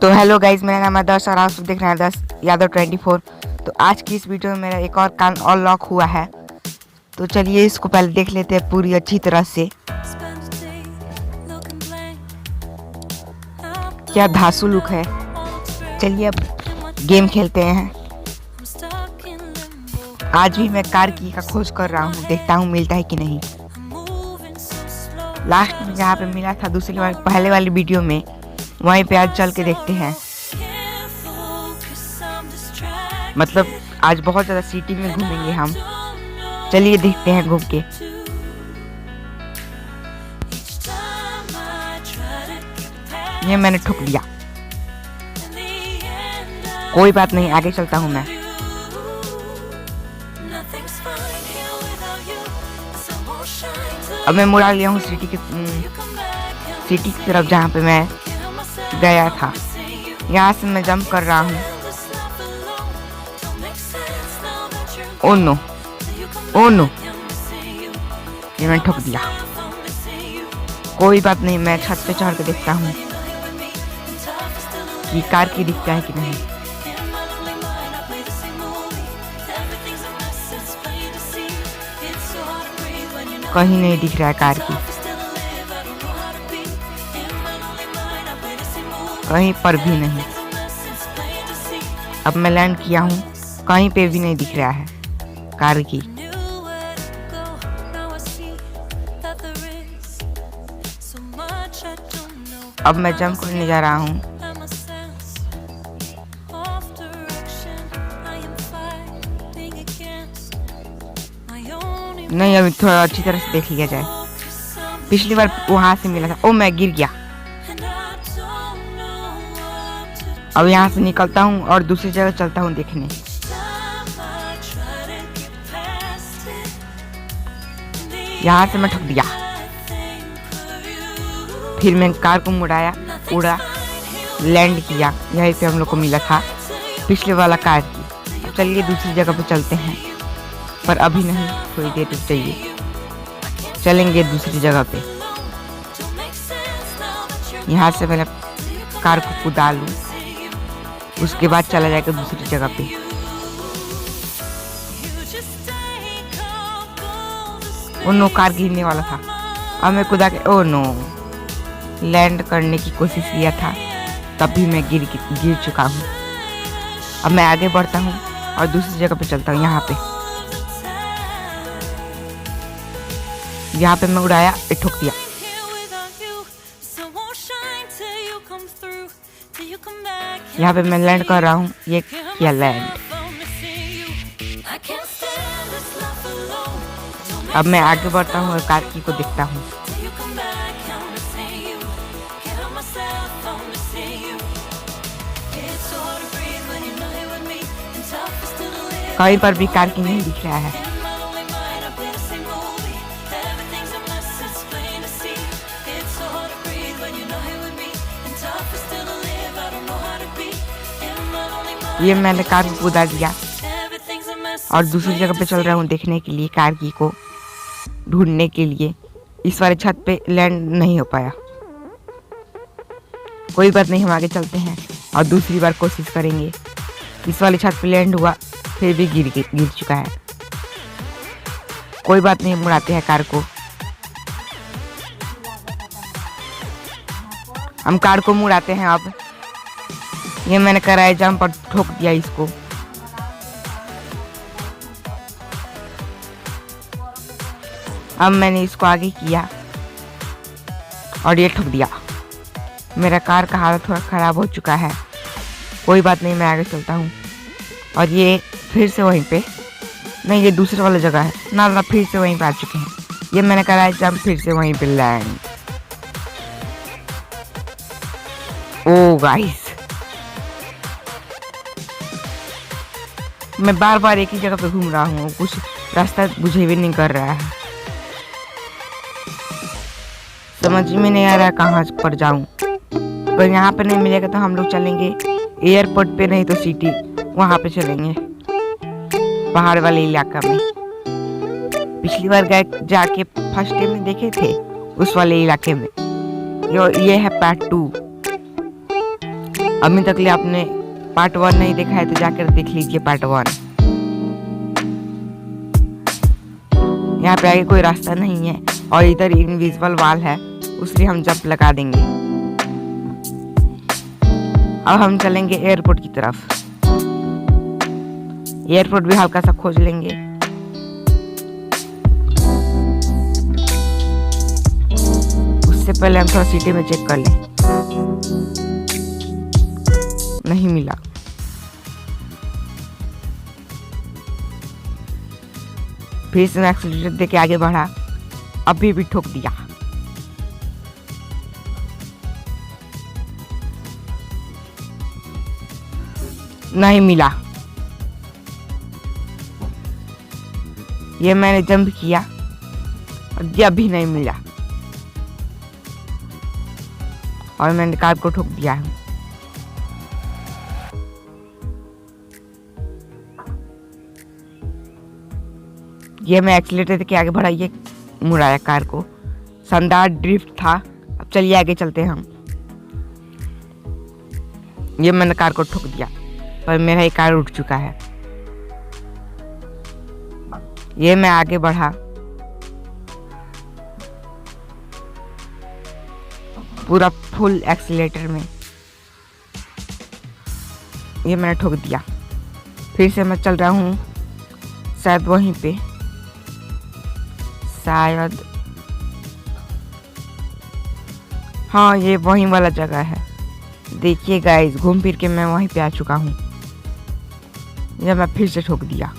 तो hello guys, मेरा नाम है दर्श और आप सब देख रहे हैं दर्श यादव 24। तो आज की इस वीडियो में मेरा एक और कान अनलॉक हुआ है। तो चलिए इसको पहले देख लेते हैं पूरी अच्छी तरह से। क्या धांसू लुक है। चलिए अब गेम खेलते हैं। आज भी मैं कार की का खोज कर रहा हूँ, देखता हूँ मिलता है कि नहीं। लास्ट में जहाँ पे मिला था पहले वाली वीडियो में, वहीं पे आज चल के देखते हैं। मतलब आज बहुत ज़्यादा सिटी में घूमेंगे हम। चलिए देखते हैं घूम के। ये मैंने ठुक लिया, कोई बात नहीं, आगे चलता हूँ मैं। अब मैं मुड़ा लिया हूँ सिटी की तरफ जहाँ पे मैं गया था। यहाँ से मैं जंप कर रहा हूँ। ओह नो, ओह नो, ये मैंने ठोक दिया। कोई बात नहीं, मैं छत पे चढ़ के देखता हूँ कि कार की दिखता है कि नहीं। कहीं नहीं दिख रहा है कार की, कहीं पर भी नहीं। अब मैं लैंड किया हूँ, कहीं पे भी नहीं दिख रहा है कार की। अब मैं जंप करने जा रहा हूँ। नहीं, अभी थोड़ा अच्छी तरह से देख लिया जाए। पिछली बार वहां से मिला था। ओ, मैं गिर गया। अब यहाँ से निकलता हूँ और दूसरी जगह चलता हूँ देखने। यहाँ से मैं ठुक दिया। फिर मैं कार को मुड़ाया, उड़ा, लैंड किया। यहीं पे हम लोग को मिला था पिछले वाला कार की। अब चलिए दूसरी जगह पे चलते हैं, पर अभी नहीं, थोड़ी देर रुक जाइए, चलेंगे दूसरी जगह पे। यहाँ से पहले कार को कुदा लूँ, उसके बाद चला जाएगा दूसरी जगह पे। ओ नो, कार गिरने वाला था। अब मैं कुदा के, ओ नो, लैंड करने की कोशिश किया था, तब भी मैं गिर चुका हूँ। अब मैं आगे बढ़ता हूँ और दूसरी जगह पे चलता हूँ। यहाँ पे मैं उड़ाया, ठोक दिया। यहाँ पे मैं लैंड कर रहा हूँ, ये किया लैंड। अब मैं आगे बढ़ता हूँ और कार की को देखता हूँ। कहीं पर भी कार की नहीं दिख रहा है। ये मैंने कार को कुदा दिया और दूसरी जगह पे चल रहा हूँ देखने के लिए, कार की को ढूंढने के लिए। इस वाले छत पे लैंड नहीं हो पाया। कोई बात नहीं, हम आगे चलते हैं और दूसरी बार कोशिश करेंगे। इस वाले छत पे लैंड हुआ, फिर भी गिर चुका है। कोई बात नहीं, मुड़ाते हैं कार को। हम कार को मुड़ाते हैं। अब ये मैंने कराया जंप और ठोक दिया इसको। अब मैंने इसको आगे किया और ये ठोक दिया। मेरा कार का हालत थोड़ा ख़राब हो चुका है। कोई बात नहीं, मैं आगे चलता हूँ। और ये फिर से वहीं पे नहीं, ये दूसरे वाला जगह है ना, फिर से वहीं पे आ चुके हैं। ये मैंने कराया जंप, फिर से वहीं पे लैंड। ओ गाइस, मैं बार बार एक ही जगह पे घूम रहा हूँ, कुछ रास्ता मुझे भी नहीं कर रहा है। समझ में नहीं आ रहा कहाँ पर जाऊँ। अगर यहाँ पे नहीं मिलेगा तो हम लोग चलेंगे एयरपोर्ट पे, नहीं तो सिटी, वहाँ पे चलेंगे पहाड़ वाले इलाका में। पिछली बार गए जाके फर्स्ट डे में देखे थे उस वाले इलाके में। ये है पार्ट 2। अभी तक ले आपने पार्ट 1 नहीं देखा है तो जाकर देख लीजिए पार्ट 1। यहाँ पे आगे कोई रास्ता नहीं है और इधर इनविजिबल वॉल है, उसलिए हम जंप लगा देंगे। अब हम चलेंगे एयरपोर्ट की तरफ। एयरपोर्ट भी हल्का सा खोज लेंगे। उससे पहले हम थोड़ा सिटी में चेक कर लें। नहीं मिला। फिर से मैं एक्सीलरेटर देके आगे बढ़ा, अभी भी ठोक दिया। नहीं मिला। ये मैंने जंप किया और ये अभी नहीं मिला और मैंने कार को ठोक दिया है। ये मैं एक्सीलेटर देके आगे बढ़ा, ये मुड़ाया कार को। शानदार ड्रिफ्ट था। अब चलिए आगे चलते हैं हम। ये मैंने कार को ठोक दिया पर मेरा एक कार उठ चुका है। ये मैं आगे बढ़ा, पूरा फुल एक्सीलेटर में। ये मैंने ठोक दिया। फिर से मैं चल रहा हूँ शायद वहीं पे, शायद हाँ ये वहीं वाला जगह है। देखिए गाइस, घूम फिर के मैं वहीं पे आ चुका हूँ। यह मैं फिर से ठोक दिया।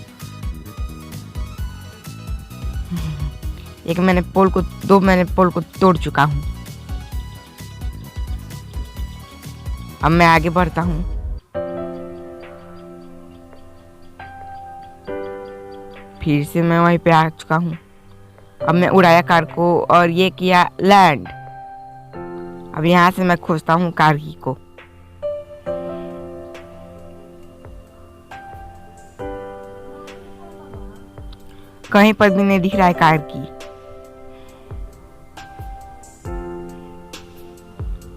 दो मैंने पोल को तोड़ चुका हूँ। अब मैं आगे बढ़ता हूँ। फिर से मैं वहीं पे आ चुका हूँ। अब मैं उड़ाया कार को और ये किया लैंड। अब यहाँ से मैं खोजता हूँ कार की को। कहीं पर भी नहीं दिख रहा है कार की।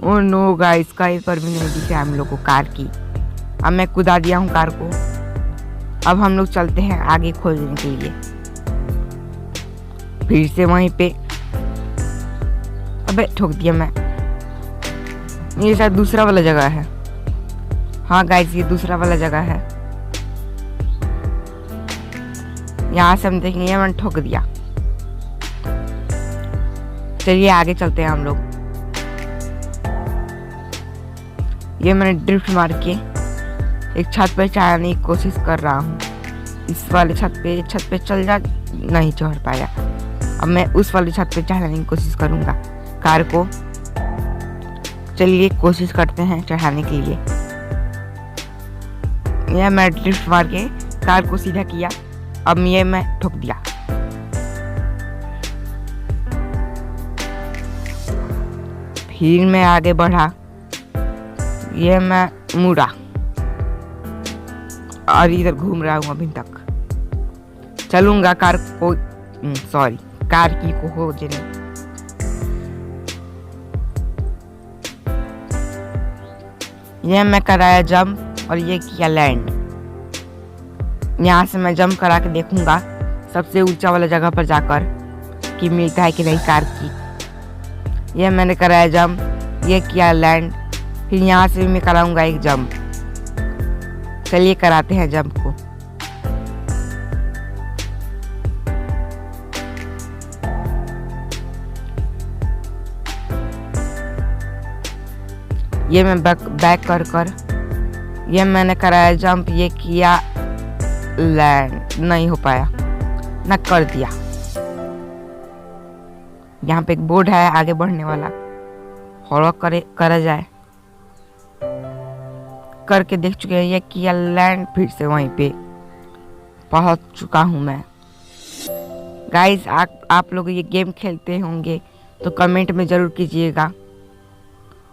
ओह नो गाइस, कहीं पर भी नहीं दिख रहा है हम लोग को कार की। अब मैं कुदा दिया हूँ कार को। अब हम लोग चलते हैं आगे खोजने के लिए। फिर से वहीं पे, अबे ठोक दिया मैं। ये शायद दूसरा वाला जगह है। हाँ गाइस, ये दूसरा वाला जगह है। यहाँ से हम देखेंगे। मैंने ठोक दिया। चलिए आगे चलते हैं हम लोग। ये मैंने ड्रिफ्ट मार के एक छत पे चढ़ने की कोशिश कर रहा हूँ। इस वाले छत पे चल जा, नहीं चढ़ पाया। अब मैं उस वाली छत पे चढ़ाने की कोशिश करूँगा कार को। चलिए कोशिश करते हैं चढ़ाने के लिए। यह मैं ड्रिफ्ट मार के कार को सीधा किया। अब ये मैं ठोक दिया। फिर मैं आगे बढ़ा। ये मैं मुड़ा और इधर घूम रहा हूँ अभी तक। चलूंगा कार की को खोजने। ये मैं कराया जंप और ये किया लैंड। यहाँ से मैं जंप करा के देखूंगा सबसे ऊंचा वाला जगह पर जाकर कि मिलता है कि नहीं कार की। यह मैंने कराया जंप, ये किया लैंड। फिर यहाँ से भी मैं कराऊंगा एक जंप। चलिए कराते हैं जंप को। ये मैं बैक कर ये मैंने कराया जंप, ये किया लैंड। नहीं हो पाया, ना कर दिया। यहाँ पे एक बोर्ड है आगे बढ़ने वाला, फॉलो करा जाए। करके देख चुके हैं। ये किया लैंड। फिर से वहीं पे पहुंच चुका हूं मैं। गाइस, आप लोग ये गेम खेलते होंगे तो कमेंट में ज़रूर कीजिएगा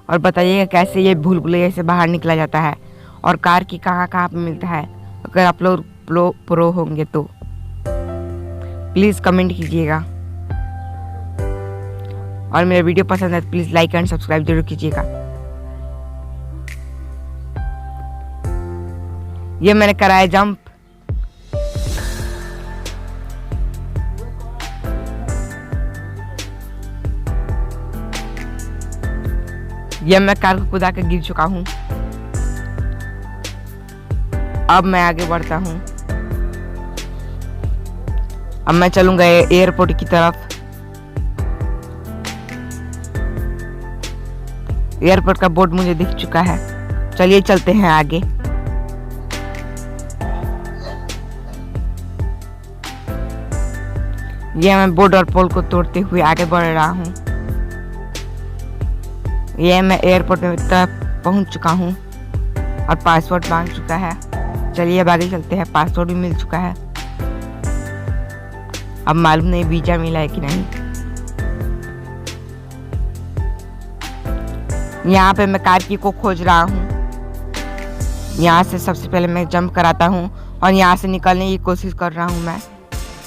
और बताइएगा कैसे ये भूल भुलैया से बाहर निकला जाता है और कार की कहाँ पे मिलता है। अगर आप लोग प्रो होंगे तो प्लीज़ कमेंट कीजिएगा। और मेरा वीडियो पसंद है तो प्लीज़ लाइक एंड सब्सक्राइब जरूर कीजिएगा। ये मैंने कराया जंप। ये मैं कार को कुदा कर गिर चुका हूँ। अब मैं आगे बढ़ता हूँ। अब मैं चलूंगा एयरपोर्ट की तरफ। एयरपोर्ट का बोर्ड मुझे दिख चुका है। चलिए चलते हैं आगे। ये मैं बोर्ड और पोल को तोड़ते हुए आगे बढ़ रहा हूँ। ये मैं एयरपोर्ट में तरफ पहुंच चुका हूँ और पासपोर्ट मांग चुका है। चलिए अब आगे चलते हैं। पासपोर्ट भी मिल चुका है। अब मालूम नहीं वीजा मिला है कि नहीं। यहाँ पे मैं कार की को खोज रहा हूँ। यहाँ से सबसे पहले मैं जंप कराता हूँ और यहाँ से निकलने की कोशिश कर रहा हूँ मैं।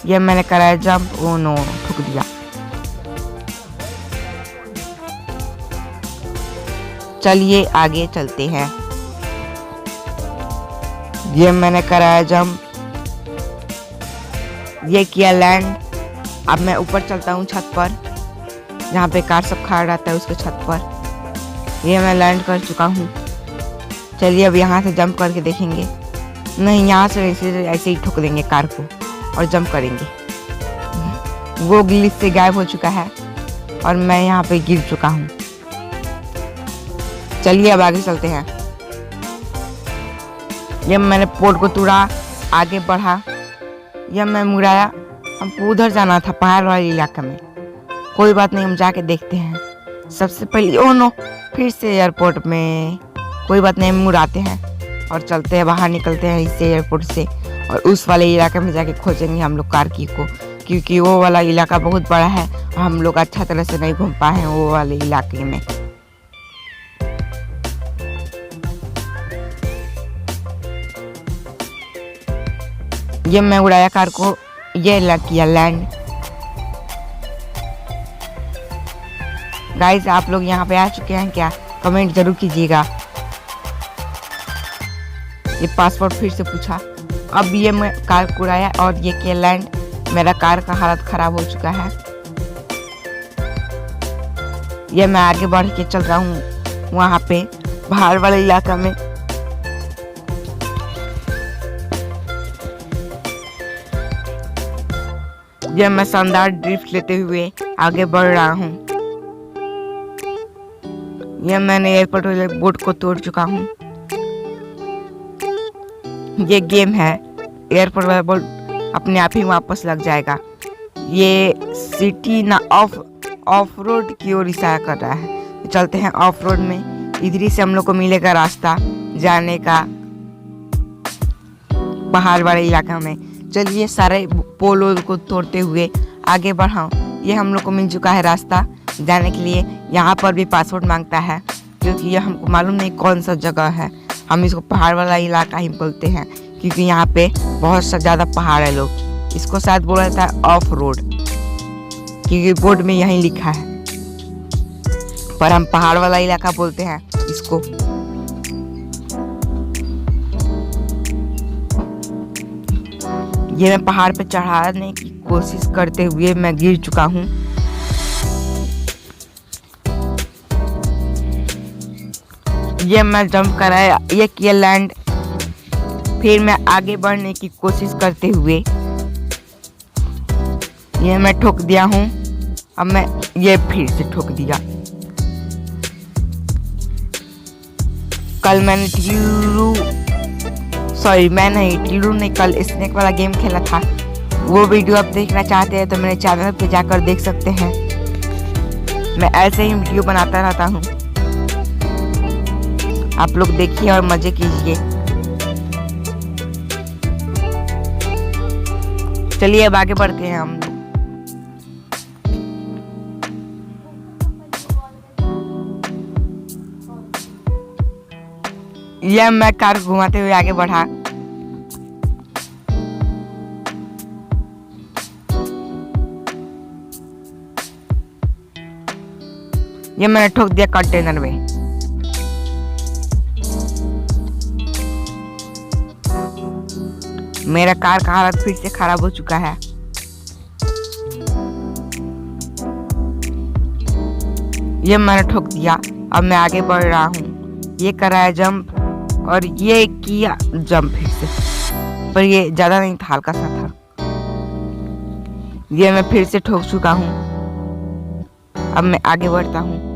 ये मैंने कराया जंप। ओ नो, ठुक दिया। चलिए आगे चलते हैं। ये मैंने कराया जंप। ये किया लैंड। अब मैं ऊपर चलता हूँ छत पर, जहाँ पे कार सब खड़ा रहता है उसके छत पर। ये मैं लैंड कर चुका हूँ। चलिए अब यहाँ से जंप करके देखेंगे। नहीं, यहाँ से ऐसे ही ठोक देंगे कार को और जंप करेंगे। वो ग्लिच से गायब हो चुका है और मैं यहाँ पे गिर चुका हूँ। चलिए अब आगे चलते हैं। जब मैंने पोर्ट को तोड़ा, आगे बढ़ा, जब मैं मुड़ाया, हमको उधर जाना था पहाड़ वाले इलाके में। कोई बात नहीं, हम जाके देखते हैं। सबसे पहले ओ नो, फिर से एयरपोर्ट में। कोई बात नहीं, मुड़ आते हैं और चलते हैं, बाहर निकलते हैं इससे एयरपोर्ट से और उस वाले इलाके में जाके खोजेंगे हम लोग कार की को, क्योंकि वो वाला इलाका बहुत बड़ा है और हम लोग अच्छा तरह से नहीं घूम पाए हैं वो वाले इलाके में। ये मैं उड़ाया कार को। ये किया लैंड। गाइस, आप लोग यहाँ पे आ चुके हैं क्या? कमेंट जरूर कीजिएगा। ये पासपोर्ट फिर से पूछा। अब ये मैं कार को उड़ाया और ये किया लैंड। मेरा कार का हालत खराब हो चुका है। ये मैं आगे बढ़ के चल रहा हूँ वहाँ पे पहाड़ वाले इलाका में। ये मैं शानदार ड्रिफ्ट लेते हुए आगे बढ़ रहा हूँ। ये मैंने एयरपोर्ट वाले बोर्ड को तोड़ चुका हूँ। ये गेम है। एयरपोर्ट वाला बोर्ड अपने आप ही वापस लग जाएगा। ये सिटी ना ऑफ रोड की ओर इशारा कर रहा है। तो चलते हैं ऑफ रोड में। इधर से हम लोग को मिलेगा रास्ता जाने का पहाड़ वाले इलाका में। चलिए सारे पोल को तोड़ते हुए आगे बढ़ाओ। ये हम लोग को मिल चुका है रास्ता जाने के लिए। यहाँ पर भी पासपोर्ट मांगता है, क्योंकि ये हमको मालूम नहीं कौन सा जगह है। हम इसको पहाड़ वाला इलाका ही बोलते हैं, क्योंकि यहाँ पे बहुत सा ज़्यादा पहाड़ है। लोग इसको शायद बोला जाता है ऑफ रोड, क्योंकि बोर्ड में यही लिखा है, पर हम पहाड़ वाला इलाका बोलते हैं इसको। ये मैं पहाड़ पे चढ़ाने की कोशिश करते हुए मैं गिर चुका हूँ। ये मैं जंप कराया, ये किया लैंड। फिर मैं आगे बढ़ने की कोशिश करते हुए ये मैं ठोक दिया हूँ। अब मैं ये फिर से ठोक दिया। कल मैंने टीलू नहीं, कल स्नेक वाला गेम खेला था। वो वीडियो आप देखना चाहते हैं तो मेरे चैनल पे जाकर देख सकते हैं। मैं ऐसे ही वीडियो बनाता रहता हूँ, आप लोग देखिए और मजे कीजिए। चलिए अब आगे बढ़ते हैं हम। यह मैं कार घुमाते हुए आगे बढ़ा। ये मैंने ठोक दिया कंटेनर में। मेरा कार का हालत फिर से खराब हो चुका है। ये मैंने ठोक दिया। अब मैं आगे बढ़ रहा हूँ। ये कर रहा है जंप और ये किया जंप फिर से, पर ये ज्यादा नहीं था, हल्का सा था। ये मैं फिर से ठोक चुका हूँ। अब मैं आगे बढ़ता हूँ।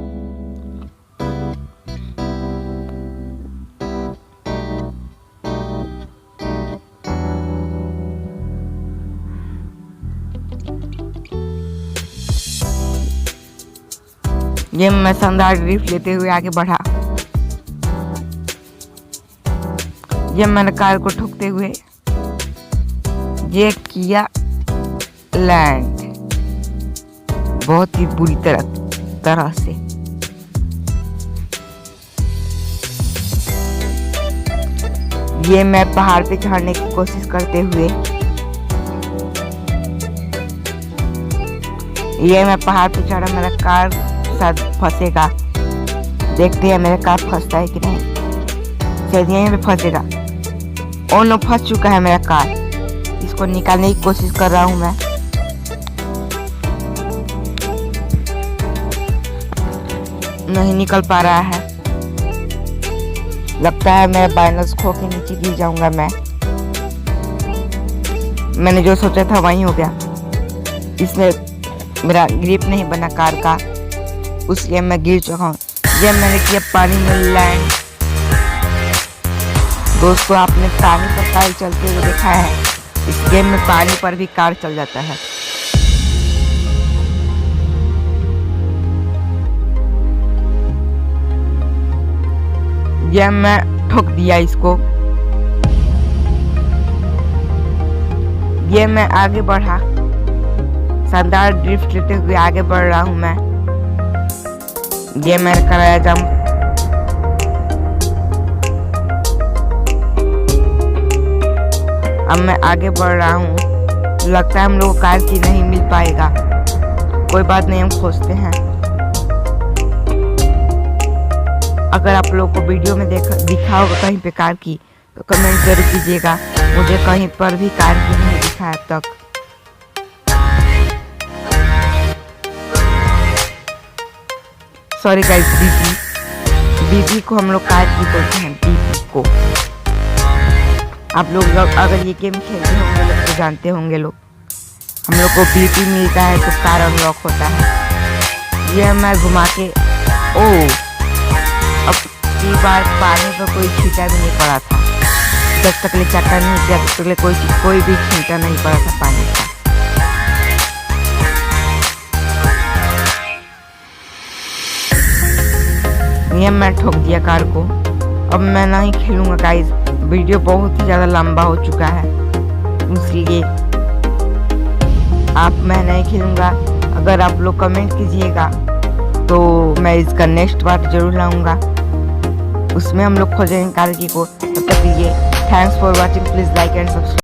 ये मैं शानदार ड्रिफ्ट लेते हुए आगे बढ़ा। ये मैंने कार को ठोकते हुए ये किया लैंड, बहुत ही बुरी तरह से। ये मैं पहाड़ पे चढ़ने की कोशिश करते हुए, ये मैं पहाड़ पे चढ़ा, मेरा कार शायद फंसेगा। देखते हैं मेरा कार फंसता है कि नहीं। शायद यहीं पे फंसेगा। ओ नो, फंस चुका है मेरा कार। इसको निकालने की कोशिश कर रहा हूँ मैं। नहीं निकल पा रहा है। लगता है मैं बैलेंस खो के नीचे गिर जाऊंगा। मैंने जो सोचा था वही हो गया। इसमें मेरा ग्रिप नहीं बना कार का, उसलिए मैं गिर चुका हूँ। ये मैंने किया पानी में लैंड। दोस्तों, आपने पानी पर कार चलते हुए देखा है? इस गेम में पानी पर भी कार चल जाता है। ये मैं ठोक दिया इसको। ये मैं आगे बढ़ा, शानदार ड्रिफ्ट लेते हुए आगे बढ़ रहा हूँ मैं। ये मैंने कराया जंप। अब मैं आगे बढ़ रहा हूँ। लगता है हम लोग को कार की नहीं मिल पाएगा। कोई बात नहीं, हम खोजते हैं। अगर आप लोग को वीडियो में दिखा होगा कहीं पे कार की, तो कमेंट जरूर कीजिएगा। मुझे कहीं पर भी कार की नहीं दिखा है अब तक। सॉरी गाइस, बीबी को हम लोग कार की बोलते हैं, बीबी को। आप लोग अगर ये गेम खेलते होंगे लोग तो जानते होंगे लोग। हम लोग को बीबी मिलता है तो कार अनलॉक होता है। ये मैं घुमा के, अब की बार पानी पर कोई छींटा भी नहीं पड़ा था। जब तक ले चक्कर नहीं किया तब तक ले कोई भी छींटा नहीं पड़ा था पानी का। ये मैं ठोक दिया कार को। अब मैं नहीं खेलूंगा गाइस, वीडियो बहुत ही ज़्यादा लंबा हो चुका है, इसलिए मैं नहीं खेलूंगा। अगर आप लोग कमेंट कीजिएगा तो मैं इसका नेक्स्ट पार्ट जरूर लाऊंगा। उसमें हम लोग खोजेंगे कार की को। तब तक के लिए thanks for watching. Please like and subscribe.